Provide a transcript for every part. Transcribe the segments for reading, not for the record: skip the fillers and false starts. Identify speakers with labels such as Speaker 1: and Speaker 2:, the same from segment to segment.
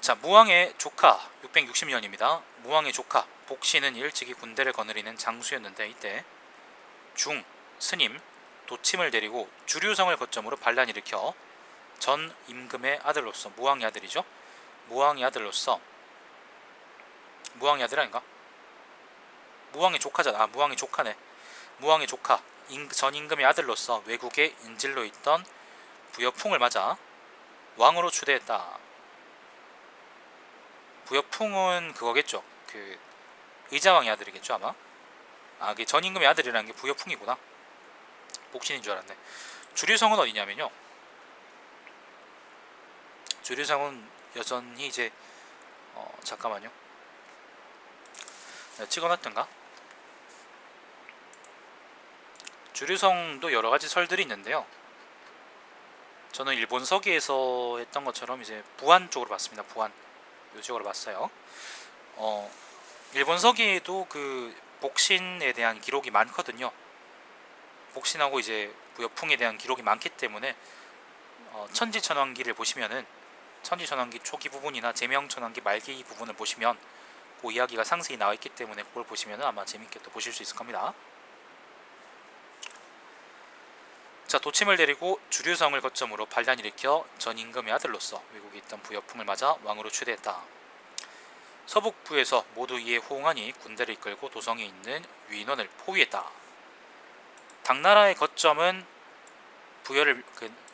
Speaker 1: 자, 무왕의 조카 660년입니다. 무왕의 조카 복신은 일찍이 군대를 거느리는 장수였는데 이때 중, 스님, 도침을 데리고 주류성을 거점으로 반란을 일으켜 전 임금의 아들로서 무왕의 아들이죠. 무왕의 아들로서 무왕의 아들 아닌가? 무왕의 조카잖아. 아, 무왕의 조카네. 무왕의 조카 전 임금의 아들로서 외국에 인질로 있던 부여풍을 맞아 왕으로 추대했다. 부여풍은 그거겠죠. 그 의자왕의 아들이겠죠 아마. 아, 그 전 임금의 아들이라는 게 부여풍이구나. 복신인 줄 알았네. 주류성은 어디냐면요. 주류성은 여전히 이제 잠깐만요. 내가 찍어놨던가? 주류성도 여러가지 설들이 있는데요. 저는 일본 서기에서 했던 것처럼 이제 부안 쪽으로 봤습니다. 부안 이 쪽으로 봤어요. 일본 서기에도 그 복신에 대한 기록이 많거든요. 복신하고 이제 부여풍에 대한 기록이 많기 때문에 천지천왕기를 보시면은 천지천왕기 초기 부분이나 제명천왕기 말기 부분을 보시면 그 이야기가 상세히 나와 있기 때문에 그걸 보시면은 아마 재밌게 또 보실 수 있을 겁니다. 자, 도침을 데리고 주류성을 거점으로 반란을 일으켜 전 임금의 아들로서 외국에 있던 부여풍을 맞아 왕으로 추대했다. 서북부에서 모두 이에 호응하니 군대를 이끌고 도성에 있는 유인원을 포위했다. 당나라의 거점은 부여를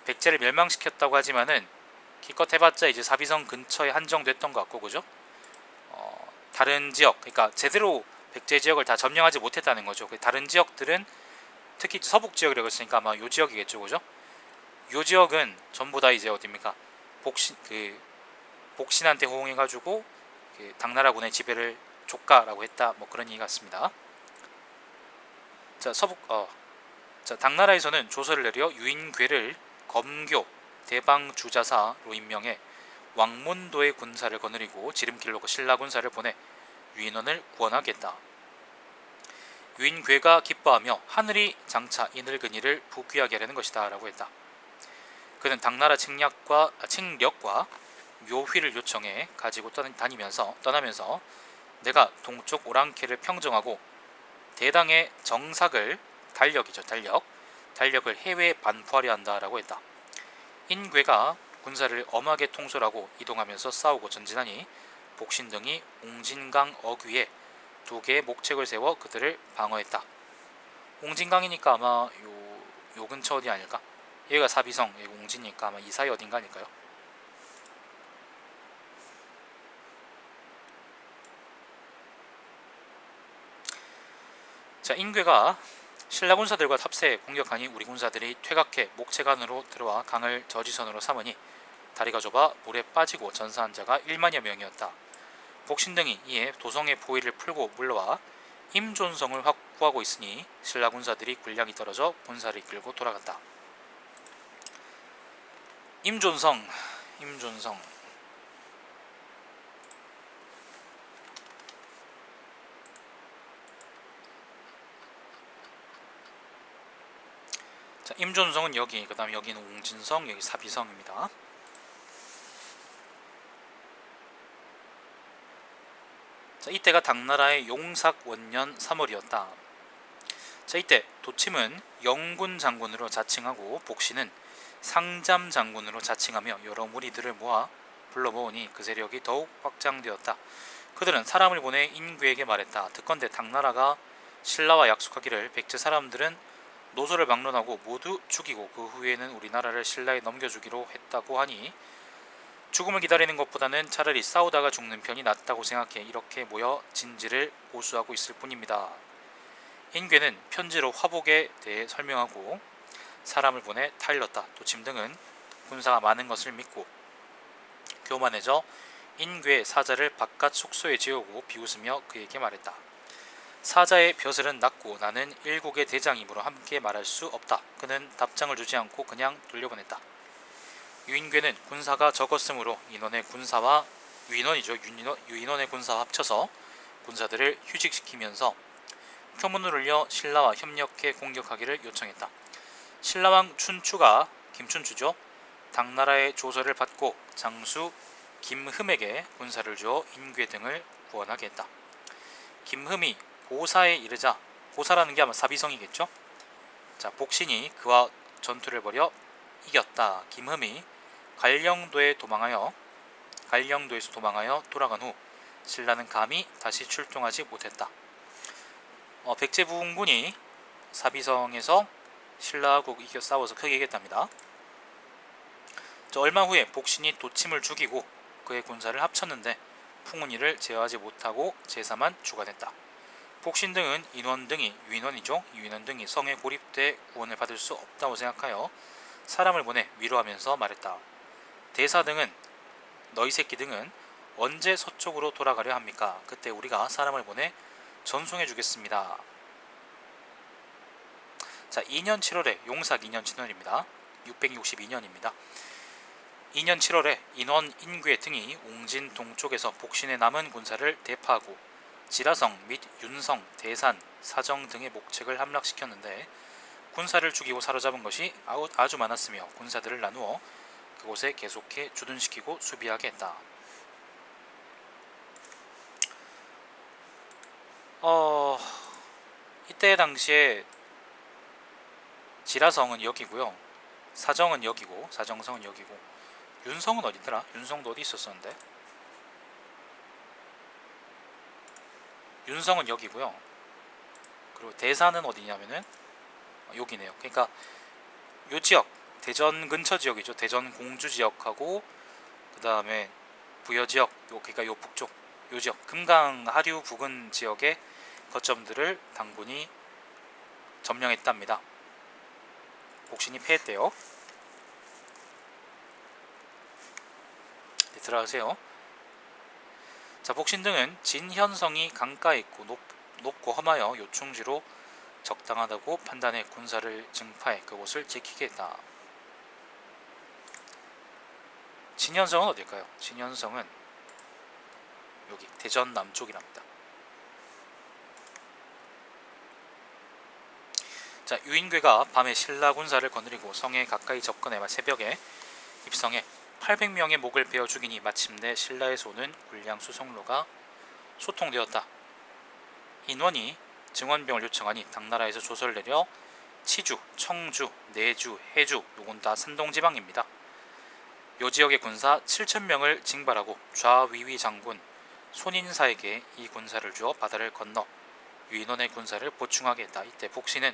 Speaker 1: 백제를 멸망시켰다고 하지만은 기껏 해봤자 이제 사비성 근처에 한정됐던 것 같고, 그죠? 다른 지역, 그러니까 제대로 백제 지역을 다 점령하지 못했다는 거죠. 다른 지역들은 특히 서북 지역이라고 했으니까 아마 요 지역이겠죠, 그죠? 요 지역은 전부 다 이제 어디입니까? 복신한테 호응해가지고 당나라군의 지배를 족가라고 했다, 뭐 그런 얘기 같습니다. 자, 당나라에서는 조서를 내려 유인괴를 검교 대방주자사로 임명해 왕문도의 군사를 거느리고 지름길로 신라군사를 보내 유인원을 구원하겠다. 유인괴가 기뻐하며 하늘이 장차 이 늙은이를 부귀하게 하려는 것이다 라고 했다. 그는 당나라 칭력과 묘휘를 요청해 가지고 떠나면서 내가 동쪽 오랑캐를 평정하고 대당의 정삭을 달력을 해외에 반포하려 한다 라고 했다. 인괴가 군사를 엄하게 통솔하고 이동하면서 싸우고 전진하니 복신 등이 옹진강 어귀에 2개의 목책을 세워 그들을 방어했다. 옹진강이니까 아마 요 근처 어디 아닐까? 여기가 사비성, 여기 옹진이니까 아마 이 사이 어딘가 아닐까요? 자, 인괴가 신라 군사들과 탑세에 공격하니 우리 군사들이 퇴각해 목책 안으로 들어와 강을 저지선으로 삼으니 다리가 좁아 물에 빠지고 전사한 자가 1만여 명이었다. 복신 등이 이에 도성의 포위를 풀고 물러와 임존성을 확보하고 있으니 신라 군사들이 군량이 떨어져 군사를 이끌고 돌아갔다. 임존성 자, 임존성은 여기, 그 다음에 여기는 옹진성, 여기 사비성입니다. 자, 이때가 당나라의 용삭 원년 3월이었다. 자, 이때 도침은 영군 장군으로 자칭하고 복신은 상잠 장군으로 자칭하며 여러 무리들을 불러 모으니 그 세력이 더욱 확장되었다. 그들은 사람을 보내 인괴에게 말했다. 듣건대 당나라가 신라와 약속하기를 백제 사람들은 노소를 막론하고 모두 죽이고 그 후에는 우리나라를 신라에 넘겨주기로 했다고 하니 죽음을 기다리는 것보다는 차라리 싸우다가 죽는 편이 낫다고 생각해 이렇게 모여 진지를 고수하고 있을 뿐입니다. 인괴는 편지로 화복에 대해 설명하고 사람을 보내 타일렀다. 도침 등은 군사가 많은 것을 믿고 교만해져 인괴의 사자를 바깥 숙소에 재우고 비웃으며 그에게 말했다. 사자의 벼슬은 낮고 나는 일국의 대장이므로 함께 말할 수 없다. 그는 답장을 주지 않고 그냥 돌려보냈다. 유인괴는 군사가 적었으므로 유인원의 군사와 합쳐서 군사들을 휴직시키면서 표문을 올려 신라와 협력해 공격하기를 요청했다. 신라왕 김춘추죠. 당나라의 조서를 받고 장수 김흠에게 군사를 주어 인괴 등을 구원하게 했다. 김흠이 고사에 이르자, 고사라는 게 아마 사비성이겠죠. 자, 복신이 그와 전투를 벌여 이겼다. 김흠이 갈령도에서 도망하여 돌아간 후 신라는 감히 다시 출동하지 못했다. 백제부흥군이 사비성에서 신라하고 이겨 싸워서 크게 이겼답니다. 얼마 후에 복신이 도침을 죽이고 그의 군사를 합쳤는데 풍은 이를 제어하지 못하고 제사만 주관했다. 복신 등은 유인원 등이 성에 고립돼 구원을 받을 수 없다고 생각하여 사람을 보내 위로하면서 말했다. 대사 등은 너희 새끼 등은 언제 서쪽으로 돌아가려 합니까? 그때 우리가 사람을 보내 전송해 주겠습니다. 자, 2년 7월에 용삭 2년 7월입니다. 662년입니다. 2년 7월에 인원, 인괴 등이 옹진 동쪽에서 복신의 남은 군사를 대파하고 지라성 및 윤성, 대산, 사정 등의 목책을 함락시켰는데 군사를 죽이고 사로잡은 것이 아주 많았으며 군사들을 나누어 그곳에 계속해 주둔시키고 수비하게 했다. 이때 당시에 지라성은 여기고요, 사정은 여기고, 사정성은 여기고, 윤성은 어디더라? 윤성도 어디 있었었는데? 윤성은 여기고요. 그리고 대산은 어디냐면은 여기네요. 그러니까 요 지역, 대전 근처 지역이죠. 대전 공주 지역하고 그 다음에 부여 지역, 그러니까 요 북쪽, 요 지역, 금강 하류 부근 지역의 거점들을 당군이 점령했답니다. 복신이 패했대요. 네, 들어가세요. 자, 복신 등은 진현성이 강가에 있고 높고 험하여 요충지로 적당하다고 판단해 군사를 증파해 그곳을 지키게 했다. 진현성은 어딜까요? 진현성은 여기 대전 남쪽이랍니다. 자, 유인괴가 밤에 신라 군사를 거느리고 성에 가까이 접근해 새벽에 입성해 800명의 목을 베어 죽이니 마침내 신라에서 오는 군량 수송로가 소통되었다. 인원이 증원병을 요청하니 당나라에서 조서를 내려 치주, 청주, 내주, 해주, 요건 다 산동지방입니다. 요 지역의 군사 7,000명을 징발하고 좌위위 장군 손인사에게 이 군사를 주어 바다를 건너 유인원의 군사를 보충하게 했다. 이때 복신은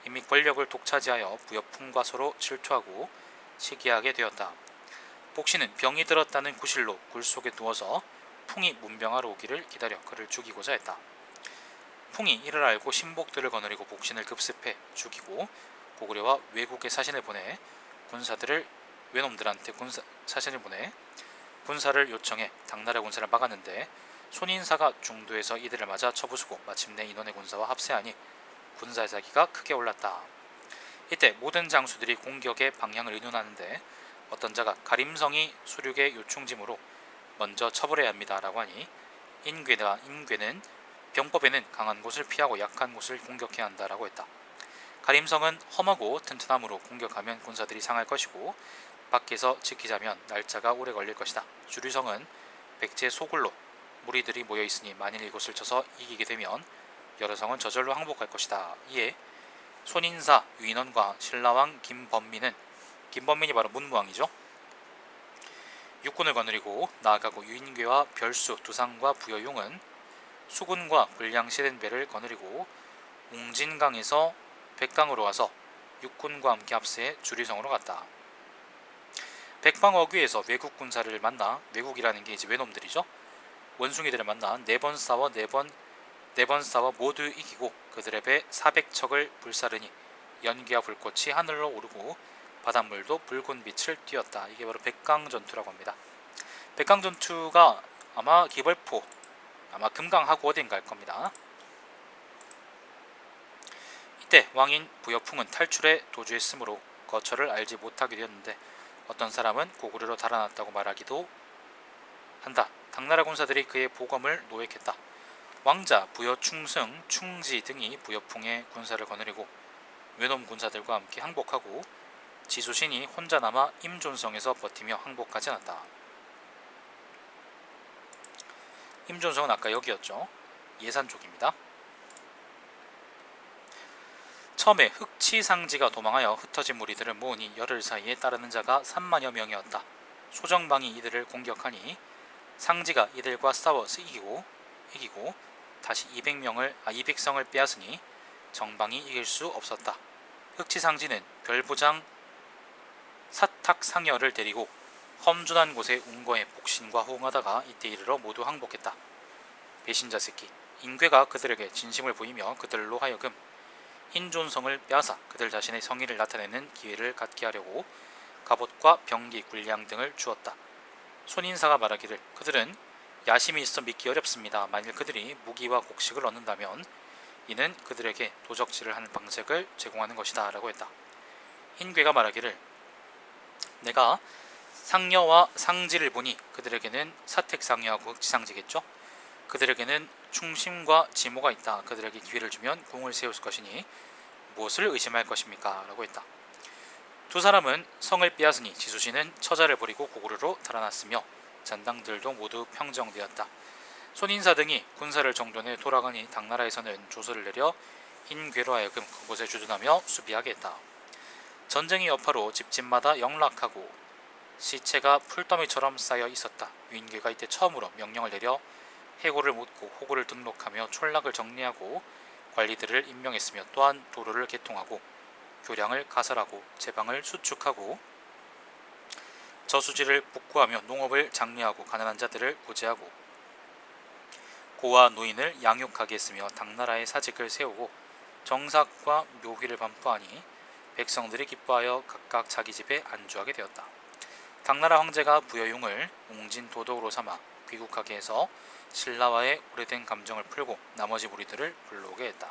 Speaker 1: 이미 권력을 독차지하여 부여풍과 서로 질투하고 시기하게 되었다. 복신은 병이 들었다는 구실로 굴 속에 누워서 풍이 문병하러 오기를 기다려 그를 죽이고자 했다. 풍이 이를 알고 신복들을 거느리고 복신을 급습해 죽이고 고구려와 외국에 사신을 보내 군사를 요청해 당나라 군사를 막았는데 손인사가 중도에서 이들을 맞아 쳐부수고 마침내 인원의 군사와 합세하니 군사의 사기가 크게 올랐다. 이때 모든 장수들이 공격의 방향을 의논하는데 어떤 자가 가림성이 수륙의 요충지므로 먼저 처벌해야 합니다 라고 하니 인괴는 병법에는 강한 곳을 피하고 약한 곳을 공격해야 한다라고 했다. 가림성은 험하고 튼튼함으로 공격하면 군사들이 상할 것이고 밖에서 지키자면 날짜가 오래 걸릴 것이다. 주류성은 백제 소굴로 무리들이 모여있으니 만일 이곳을 쳐서 이기게 되면 여러 성은 저절로 항복할 것이다. 이에 손인사, 유인원과 신라왕 김범민이 바로 문무왕이죠. 육군을 거느리고 나아가고 유인괴와 별수, 두상과 부여용은 수군과 군량 실은 배를 거느리고 웅진강에서 백강으로 와서 육군과 함께 합세해 주류성으로 갔다. 백방어귀에서 외국 군사를 만나, 외국이라는 게 이제 외놈들이죠. 원숭이들을 만나 네 번 싸워 모두 이기고 그들의 배 400척을 불사르니 연기와 불꽃이 하늘로 오르고 바닷물도 붉은 빛을 띄었다. 이게 바로 백강전투라고 합니다. 백강전투가 아마 기벌포, 아마 금강하고 어딘가 할 겁니다. 이때 왕인 부여풍은 탈출에 도주했으므로 거처를 알지 못하게 되었는데 어떤 사람은 고구려로 달아났다고 말하기도 한다. 당나라 군사들이 그의 보검을 노획했다. 왕자, 부여충승, 충지 등이 부여풍의 군사를 거느리고 외놈 군사들과 함께 항복하고 지소신이 혼자 남아 임존성에서 버티며 항복하지 않았다. 임존성은 아까 여기였죠. 예산 쪽입니다. 처음에 흑치상지가 도망하여 흩어진 무리들을 모으니 열흘 사이에 따르는 자가 3만여 명이었다. 소정방이 이들을 공격하니 상지가 이들과 싸워 이기고 다시 200성을 빼앗으니 정방이 이길 수 없었다. 흑치상지는 별부장 사탁상여를 데리고 험준한 곳에 운거해 복신과 호응하다가 이때 이르러 모두 항복했다. 배신자 새끼 인괴가 그들에게 진심을 보이며 그들로 하여금 인존성을 빼앗아 그들 자신의 성의를 나타내는 기회를 갖게 하려고 갑옷과 병기, 군량 등을 주었다. 손인사가 말하기를 그들은 야심이 있어 믿기 어렵습니다. 만일 그들이 무기와 곡식을 얻는다면 이는 그들에게 도적질을 하는 방책을 제공하는 것이다 라고 했다. 인괴가 말하기를 내가 상여와 상지를 보니 그들에게는 사택상여하고 흑지상지겠죠. 그들에게는 충심과 지모가 있다. 그들에게 기회를 주면 공을 세울 것이니 무엇을 의심할 것입니까? 라고 했다. 두 사람은 성을 빼앗으니 지수씨는 처자를 버리고 고구려로 달아났으며 잔당들도 모두 평정되었다. 손인사 등이 군사를 정돈해 돌아가니 당나라에서는 조서를 내려 인괴로 하여금 그곳에 주둔하며 수비하게 했다. 전쟁의 여파로 집집마다 영락하고 시체가 풀더미처럼 쌓여 있었다. 유인괴가 이때 처음으로 명령을 내려 해고를 묻고 호구를 등록하며 촌락을 정리하고 관리들을 임명했으며 또한 도로를 개통하고 교량을 가설하고 제방을 수축하고 저수지를 복구하며 농업을 장려하고 가난한 자들을 구제하고 고아 노인을 양육하게 했으며 당나라의 사직을 세우고 정삭과 묘휘를 반포하니 백성들이 기뻐하여 각각 자기 집에 안주하게 되었다. 당나라 황제가 부여용을 웅진도덕으로 삼아 귀국하게 해서 신라와의 오래된 감정을 풀고 나머지 무리들을 불러오게 했다.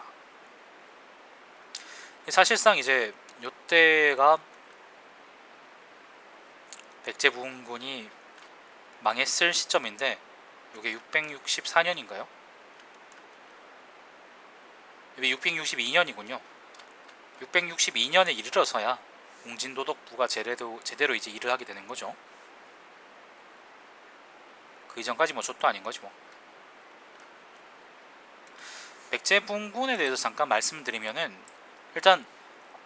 Speaker 1: 사실상 이제 요때가 백제부흥군이 망했을 시점인데 요게 664년인가요? 이게 662년이군요. 662년에 이르러서야 웅진도덕부가 제대로 이제 일을 하게 되는 거죠. 그 이전까지 뭐 좆도 아닌 거지 뭐. 백제부흥군에 대해서 잠깐 말씀드리면은 일단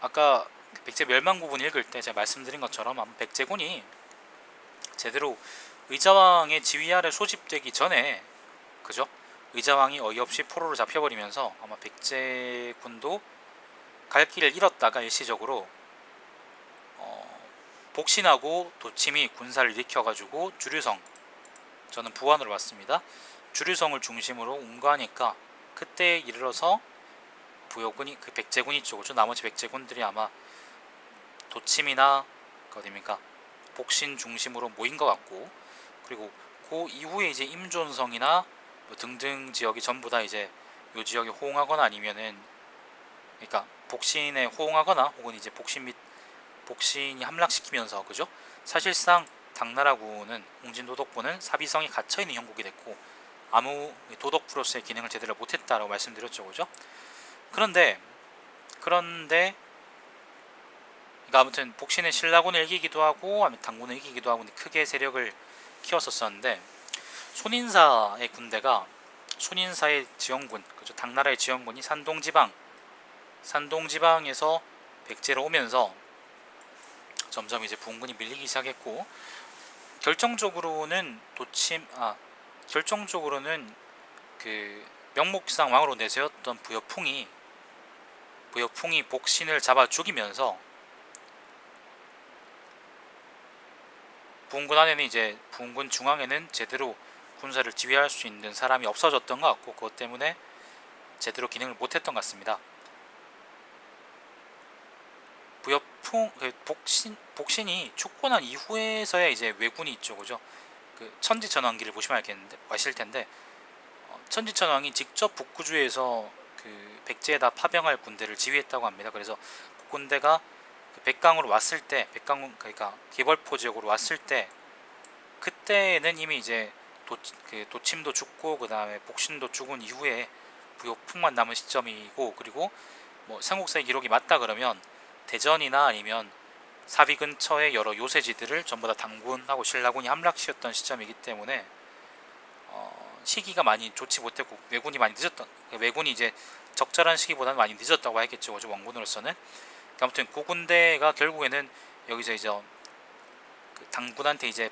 Speaker 1: 아까 백제 멸망부분 읽을 때 제가 말씀드린 것처럼 아마 백제군이 제대로 의자왕의 지휘 아래 소집되기 전에 그죠? 의자왕이 어이없이 포로로 잡혀버리면서 아마 백제군도 갈 길을 잃었다가 일시적으로 복신하고 도침이 군사를 일으켜가지고 주류성, 저는 부안으로 왔습니다. 주류성을 중심으로 운거하니까 그때에 이르러서 부여군이 그 백제군이 쪽이죠. 나머지 백제군들이 아마 도침이나 그 어디입니까 복신 중심으로 모인 것 같고, 그리고 그 이후에 이제 임존성이나 뭐 등등 지역이 전부 다 이제 요 지역에 호응하거나 아니면은 그러니까 복신에 호응하거나 혹은 이제 복신이 함락시키면서 그죠? 사실상 당나라군은 웅진도덕부는 사비성이 갇혀있는 형국이 됐고 아무 도덕부로서의 기능을 제대로 못했다라고 말씀드렸죠, 그죠? 그런데 그러니까 아무튼 복신은 신라군을 이기기도 하고 아니면 당군을 이기기도 하고 크게 세력을 키웠었었는데 손인사의 군대가 손인사의 지원군, 그죠? 당나라의 지원군이 산동지방에서 백제로 오면서 점점 이제 부흥군이 밀리기 시작했고 결정적으로는 그 명목상 왕으로 내세웠던 부여풍이 복신을 잡아 죽이면서 부흥군 안에는 이제 부흥군 중앙에는 제대로 군사를 지휘할 수 있는 사람이 없어졌던 것 같고 그것 때문에 제대로 기능을 못했던 것 같습니다. 복신이 죽고 난 이후에서야 이제 왜군이 있죠, 그죠? 그 천지천왕기를 보시면 아실 텐데 천지천왕이 직접 북구주에서 그 백제에다 파병할 군대를 지휘했다고 합니다. 그래서 그 군대가 그 백강으로 왔을 때, 그러니까 기벌포 지역으로 왔을 때 그때는 이미 이제 도침도 죽고 그 다음에 복신도 죽은 이후에 부여풍만 남은 시점이고, 그리고 뭐 삼국사의 기록이 맞다 그러면 대전이나 아니면 사비 근처의 여러 요새지들을 전부 다 당군하고 신라군이 함락시켰던 시점이기 때문에 시기가 많이 좋지 못했고 왜군이 많이 늦었던, 왜군이 이제 적절한 시기보다는 많이 늦었다고 하겠죠. 원군으로서는. 아무튼 그 군대가 결국에는 여기서 이제 그 당군한테 이제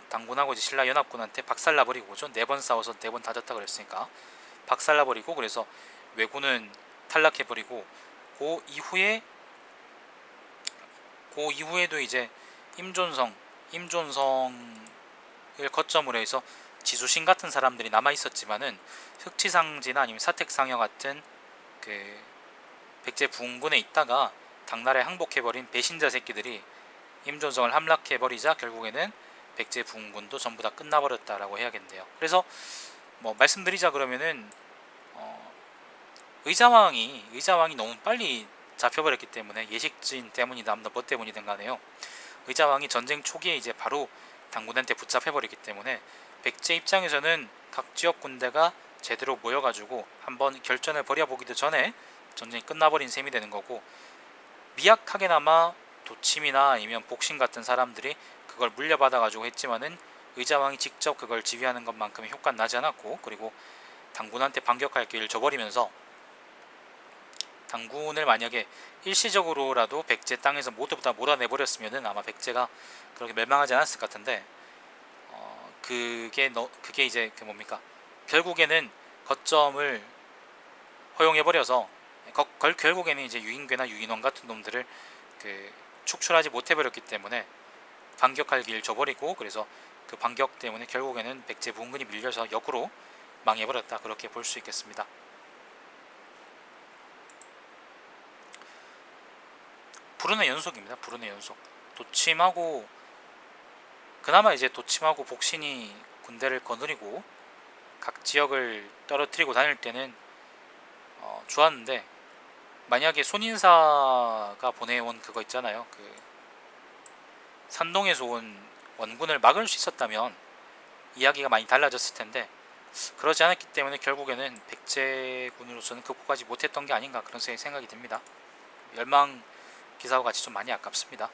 Speaker 1: 당군하고 이제 신라 연합군한테 박살나버리고, 그죠? 4번 싸워서 4번 다 졌다 그랬으니까 박살나버리고, 그래서 왜군은 탈락해버리고, 그 이후에 그 이후에도 이제 임존성을 거점으로 해서 지수신 같은 사람들이 남아 있었지만은 흑치상지나 아니면 사택상여 같은 그 백제 부흥군에 있다가 당나라에 항복해버린 배신자 새끼들이 임존성을 함락해버리자 결국에는 백제 부흥군도 전부 다 끝나버렸다라고 해야겠네요. 그래서 뭐 말씀드리자 그러면은 의자왕이 너무 빨리 잡혀버렸기 때문에, 예식진 때문이든 뭐 때문이든 간에요, 의자왕이 전쟁 초기에 이제 바로 당군한테 붙잡혀버리기 때문에 백제 입장에서는 각 지역 군대가 제대로 모여가지고 한번 결전을 벌여보기도 전에 전쟁이 끝나버린 셈이 되는 거고, 미약하게나마 도침이나 아니면 복신 같은 사람들이 그걸 물려받아가지고 했지만은 의자왕이 직접 그걸 지휘하는 것만큼의 효과는 나지 않았고, 그리고 당군한테 반격할 기회를 줘버리면서 당군을 만약에 일시적으로라도 백제 땅에서 모두 다 몰아내버렸으면은 아마 백제가 그렇게 멸망하지 않았을 것 같은데, 그게 이제 그 뭡니까, 결국에는 거점을 허용해버려서 결국에는 이제 유인괴나 유인원 같은 놈들을 그 축출하지 못해버렸기 때문에 반격할 기회를 줘버리고, 그래서 그 반격 때문에 결국에는 백제 부흥군이 밀려서 역으로 망해버렸다, 그렇게 볼 수 있겠습니다. 불운의 연속입니다. 불운의 연속. 도침하고 그나마 이제 도침하고 복신이 군대를 거느리고 각 지역을 떨어뜨리고 다닐 때는 좋았는데, 만약에 손인사가 보내온 그거 있잖아요, 그 산동에서 온 원군을 막을 수 있었다면 이야기가 많이 달라졌을 텐데, 그러지 않았기 때문에 결국에는 백제군으로서는 극복하지 못했던 게 아닌가, 그런 생각이 듭니다. 멸망 기사와 같이 좀 많이 아깝습니다.